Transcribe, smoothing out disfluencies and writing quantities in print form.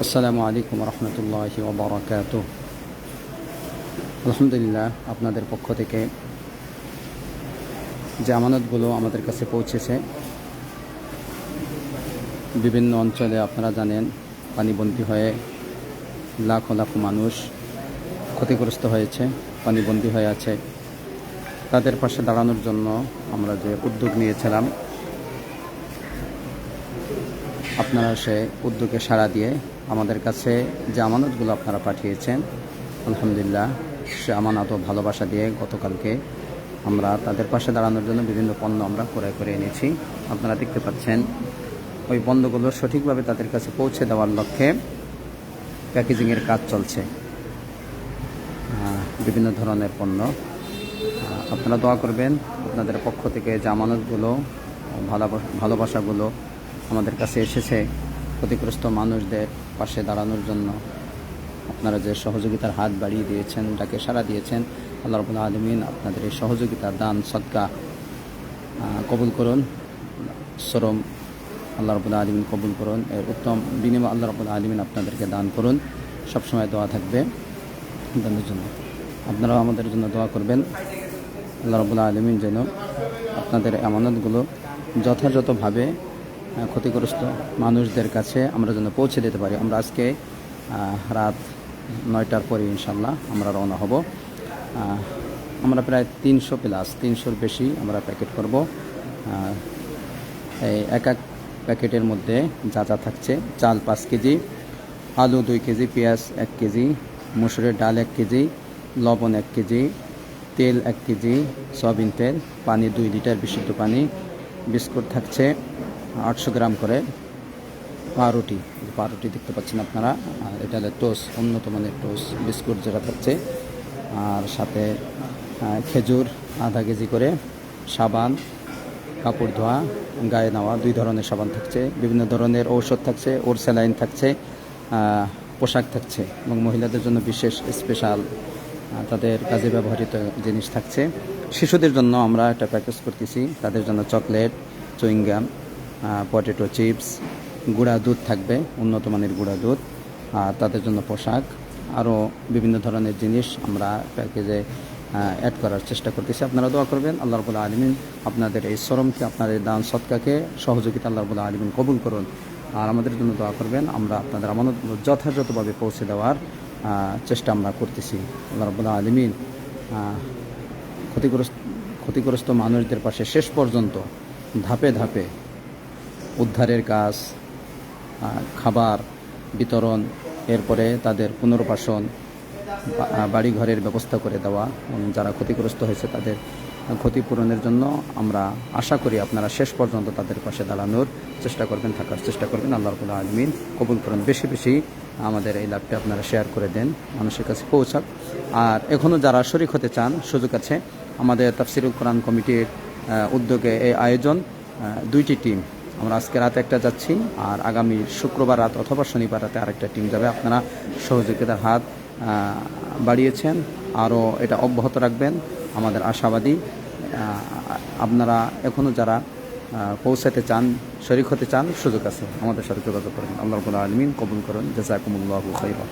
আসসালামু আলাইকুম রহমতুল্লাহি ওয়া বারাকাতুহু। আলহামদুলিল্লাহ, আপনাদের পক্ষ থেকে যে আমানতগুলো আমাদের কাছে পৌঁছেছে, বিভিন্ন অঞ্চলে আপনারা জানেন পানিবন্দী হয়ে লাখো লাখো মানুষ ক্ষতিগ্রস্ত হয়েছে, পানিবন্দী হয়ে আছে। তাদের পাশে দাঁড়ানোর জন্য আমরা যে উদ্যোগ নিয়েছিলাম, আপনারা সে উদ্যোগে সাড়া দিয়ে আমাদের কাছে যে আমানতগুলো আপনারা পাঠিয়েছেন, আলহামদুলিল্লাহ সে আমানত ও ভালোবাসা দিয়ে গতকালকে আমরা তাদের পাশে দাঁড়ানোর জন্য বিভিন্ন পণ্য আমরা ক্রয় করে এনেছি। আপনারা দেখতে পাচ্ছেন ওই পণ্যগুলো সঠিকভাবে তাদের কাছে পৌঁছে দেওয়ার লক্ষ্যে প্যাকেজিংয়ের কাজ চলছে। বিভিন্ন ধরনের পণ্য আপনারা দোয়া করবেন। আপনাদের পক্ষ থেকে যে আমানতগুলো ভালোবাসাগুলো আমাদের কাছে এসেছে, ক্ষতিগ্রস্ত মানুষদের পাশে দাঁড়ানোর জন্য আপনারা যে সহযোগিতার হাত বাড়িয়ে দিয়েছেন, তাকে সাড়া দিয়েছেন, আল্লাহ রাব্বুল আলামিন আপনাদের এই সহযোগিতা, দান, সদকা কবুল করুন। শ্রম আল্লাহ রাব্বুল আলামিন কবুল করুন। এর উত্তম বিনিময় আল্লাহ রাব্বুল আলামিন আপনাদেরকে দান করুন। সবসময় দোয়া থাকবে দানের জন্য। আপনারাও আমাদের জন্য দোয়া করবেন, আল্লাহ রাব্বুল আলামিন যেন আপনাদের আমানতগুলো যথাযথভাবে ক্ষতিগ্রস্ত মানুষদের কাছে আমরা যেন পৌঁছে দিতে পারি। আমরা আজকে রাত 9টার পরে ইনশাল্লাহ আমরা রওনা হব। আমরা প্রায় 300+, বেশি আমরা প্যাকেট করব। এই এক প্যাকেটের মধ্যে যা যা থাকছে: চাল 5 কেজি, আলু 2 কেজি, পেঁয়াজ 1 কেজি, মসুরের ডাল 1 কেজি, লবণ 1 কেজি, তেল 1 কেজি, সয়াবিন তেল, পানি 2 লিটার বিশুদ্ধ পানি, বিস্কুট থাকছে 800 গ্রাম করে, পাউরুটি দেখতে পাচ্ছেন আপনারা, আর এটা হলো টোস্ট, উন্নত মানের টোস্ট বিস্কুট যেটা থাকছে, আর সাথে খেজুর আধা কেজি করে, সাবান, কাপড় ধোয়া, গায়ে নেওয়া 2 ধরনের সাবান থাকছে, বিভিন্ন ধরনের ঔষধ থাকছে, ওর স্যালাইন থাকছে, পোশাক থাকছে এবং মহিলাদের জন্য বিশেষ স্পেশাল তাদের কাজে ব্যবহৃত জিনিস থাকছে। শিশুদের জন্য আমরা একটা প্যাকেজ করতেছি, তাদের জন্য চকলেট, চুইংগাম, পটেটো চিপস, গুঁড়া দুধ থাকবে, উন্নত মানের গুঁড়া দুধ, আর তাদের জন্য পোশাক, আরও বিভিন্ন ধরনের জিনিস আমরা প্যাকেজে অ্যাড করার চেষ্টা করতেছি। আপনারা দোয়া করবেন, আল্লাহ রাব্বুল আলামিন আপনাদের এই শ্রমকে, আপনাদের দান সদকাকে, সহযোগিতা আল্লাহ রাব্বুল আলামিন কবুল করুন। আর আমাদের জন্য দোয়া করবেন, আমরা আপনাদের আমানতগুলো যথাযথভাবে পৌঁছে দেওয়ার চেষ্টা আমরা করতেছি। আল্লাহ রাব্বুল আলামিন ক্ষতিগ্রস্ত মানুষদের পাশে শেষ পর্যন্ত ধাপে ধাপে উদ্ধারের কাজ, খাবার বিতরণ, এরপরে তাদের পুনর্বাসন, বাড়িঘরের ব্যবস্থা করে দেওয়া, যারা ক্ষতিগ্রস্ত হয়েছে তাদের ক্ষতিপূরণের জন্য আমরা আশা করি আপনারা শেষ পর্যন্ত তাদের পাশে দাঁড়ানোর চেষ্টা করবেন, থাকার চেষ্টা করবেন। আল্লাহ রাব্বুল আলামিন কবুল করুন। বেশি বেশি আমাদের এই লাভটা আপনারা শেয়ার করে দেন, মানুষের কাছে পৌঁছাক। আর এখনও যারা শরীক হতে চান, সুযোগ আছে। আমাদের তাফসিরুল কোরআন কমিটির উদ্যোগে এই আয়োজন, 2টি টিম, আমরা আজকে রাতে একটা যাচ্ছি, আর আগামী শুক্রবার রাত অথবা শনিবার রাতে আরেকটা টিম যাবে। আপনারা সহযোগিতার হাত বাড়িয়েছেন, আরও এটা অব্যাহত রাখবেন, আমাদের আশাবাদী। আপনারা এখনও যারা পৌঁছাতে চান, শরীক হতে চান, সুযোগ আছে, আমাদের সাথে যোগাযোগ করবেন। আল্লাহ রাব্বুল আলামিন কবুল করুন। জাযাকুমুল্লাহু খাইরান।